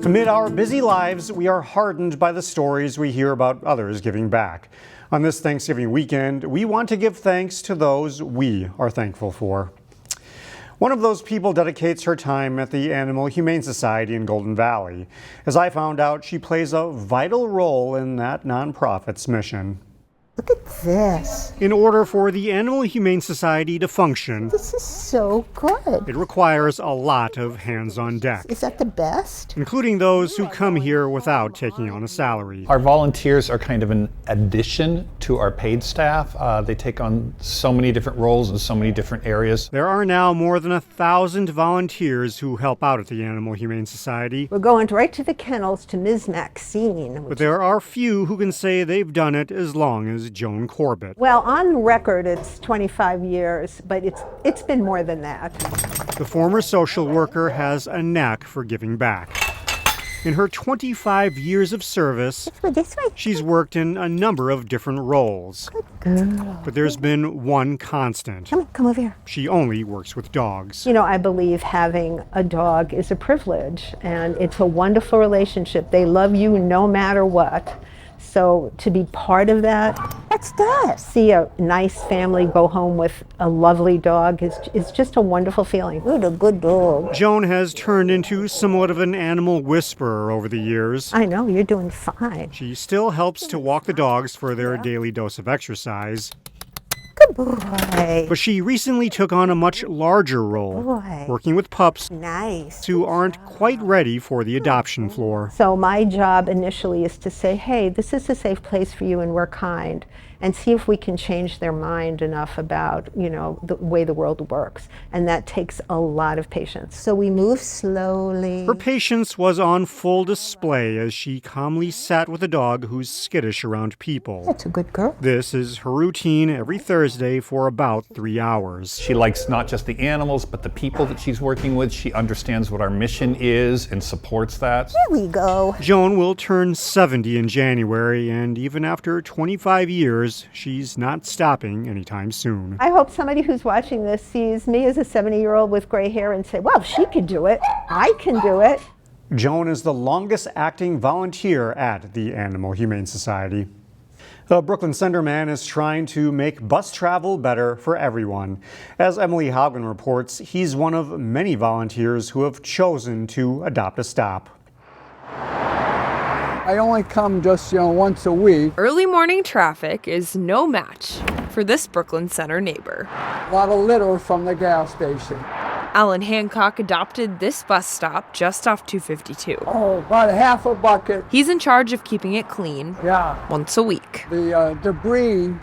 Amid our busy lives, we are hardened by the stories we hear about others giving back. On this Thanksgiving weekend, we want to give thanks to those we are thankful for. One of those people dedicates her time at the Humane Society in Golden Valley. As I found out, she plays a vital role in that nonprofit's mission. Look at this. In order for the Humane Society to function, This is so good. it requires a lot of hands on deck, Is that the best? including those who come here without taking on a salary. Our volunteers are kind of an addition to our paid staff. They take on so many different roles in so many different areas. There are now more than 1,000 volunteers who help out at the Humane Society, We're going right to the kennels to Ms. Maxine. but there are few who can say they've done it as long as Joan Corbett. Well, on record, it's 25 years, but it's been more than that. The former social worker has a knack for giving back. In her 25 years of service, This way. she's worked in a number of different roles. Girl. But there's been one constant. Come over here. She only works with dogs. You know, I believe having a dog is a privilege, and it's a wonderful relationship. They love you no matter what. So to be part of that, what's that? See a nice family go home with a lovely dog is just a wonderful feeling. What a good dog. Joan has turned into somewhat of an animal whisperer over the years. I know, you're doing fine. She still helps to walk the dogs for their daily dose of exercise. Good boy. But she recently took on a much larger role, Boy. working with pups Nice. who aren't quite ready for the adoption floor. So my job initially is to say, hey, this is a safe place for you and we're kind, and see if we can change their mind enough about, you know, the way the world works. And that takes a lot of patience. So we move slowly. Her patience was on full display as she calmly sat with a dog who's skittish around people. That's a good girl. This is her routine every Thursday for about 3 hours. She likes not just the animals, but the people that she's working with. She understands what our mission is and supports that. There we go. Joan will turn 70 in January, and even after 25 years, she's not stopping anytime soon. I hope somebody who's watching this sees me as a 70-year-old with gray hair and say, well, if she could do it, I can do it. Joan is the longest acting volunteer at the Humane Society. The Brooklyn Center man is trying to make bus travel better for everyone. As Emily Haugen reports, he's one of many volunteers who have chosen to adopt a stop. I only come just, once a week. Early morning traffic is no match for this Brooklyn Center neighbor. A lot of litter from the gas station. Alan Hancock adopted this bus stop just off 252. Oh, about half a bucket. He's in charge of keeping it clean Yeah. once a week. The debris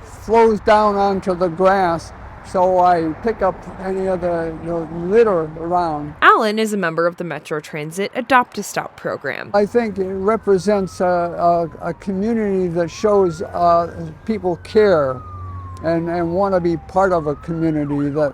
flows down onto the grass, so I pick up any of the litter around. Alan is a member of the Metro Transit Adopt-A-Stop program. I think it represents a community that shows people care and want to be part of a community that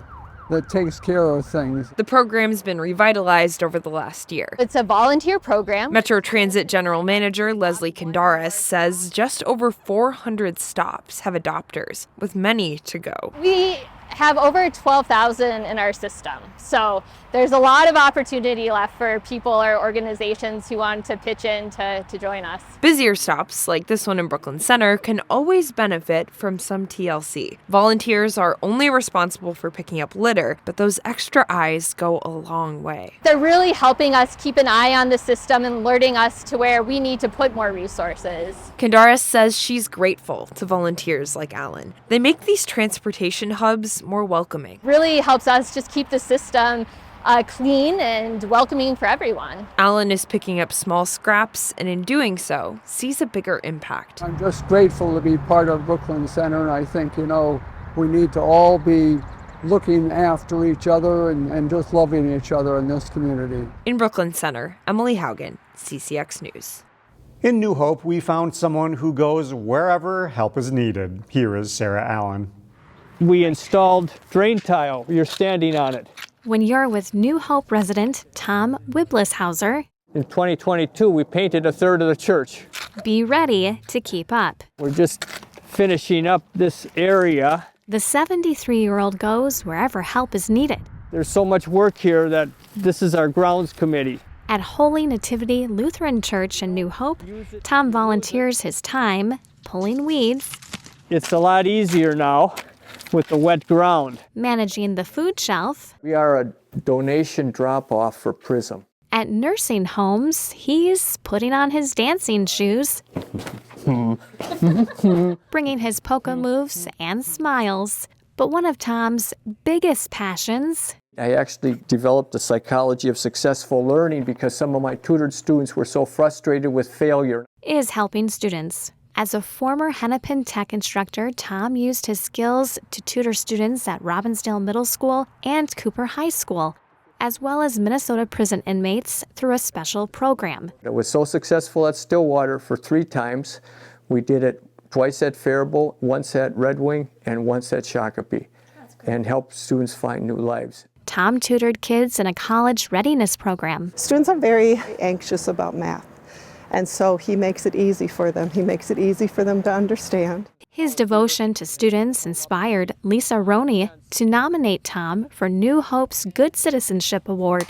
takes care of things. The program's been revitalized over the last year. It's a volunteer program. Metro Transit General Manager Leslie Kondaris says just over 400 stops have adopters, with many to go. We have over 12,000 in our system. So there's a lot of opportunity left for people or organizations who want to pitch in to join us. Busier stops, like this one in Brooklyn Center, can always benefit from some TLC. Volunteers are only responsible for picking up litter, but those extra eyes go a long way. They're really helping us keep an eye on the system and alerting us to where we need to put more resources. Kondaris says she's grateful to volunteers like Alan. They make these transportation hubs more welcoming. Really helps us just keep the system clean and welcoming for everyone. Alan is picking up small scraps, and in doing so, sees a bigger impact. I'm just grateful to be part of Brooklyn Center, and I think, we need to all be looking after each other and just loving each other in this community. In Brooklyn Center, Emily Haugen, CCX News. In New Hope, we found someone who goes wherever help is needed. Here is Sarah Allen. We installed drain tile. You're standing on it. When you're with New Hope resident Tom Wiblishauser, In 2022, we painted a third of the church. be ready to keep up. We're just finishing up this area. The 73-year-old goes wherever help is needed. There's so much work here that this is our grounds committee. At Holy Nativity Lutheran Church in New Hope, Tom volunteers his time pulling weeds, It's a lot easier now with the wet ground. managing the food shelf. We are a donation drop-off for PRISM. At nursing homes, he's putting on his dancing shoes, bringing his polka moves and smiles. But one of Tom's biggest passions I actually developed the psychology of successful learning because some of my tutored students were so frustrated with failure. is helping students. As a former Hennepin Tech instructor, Tom used his skills to tutor students at Robbinsdale Middle School and Cooper High School, as well as Minnesota prison inmates through a special program. It was so successful at Stillwater for 3 times. We did it twice at Faribault, once at Red Wing, and once at Shakopee, and helped students find new lives. Tom tutored kids in a college readiness program. Students are very anxious about math, and so he makes it easy for them. He makes it easy for them to understand. His devotion to students inspired Lisa Roney to nominate Tom for New Hope's Good Citizenship Award.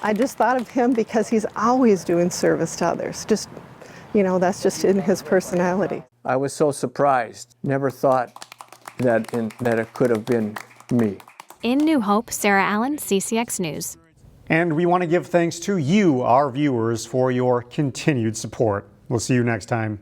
I just thought of him because he's always doing service to others. Just, that's just in his personality. I was so surprised. Never thought that it could have been me. In New Hope, Sarah Allen, CCX News. And we want to give thanks to you, our viewers, for your continued support. We'll see you next time.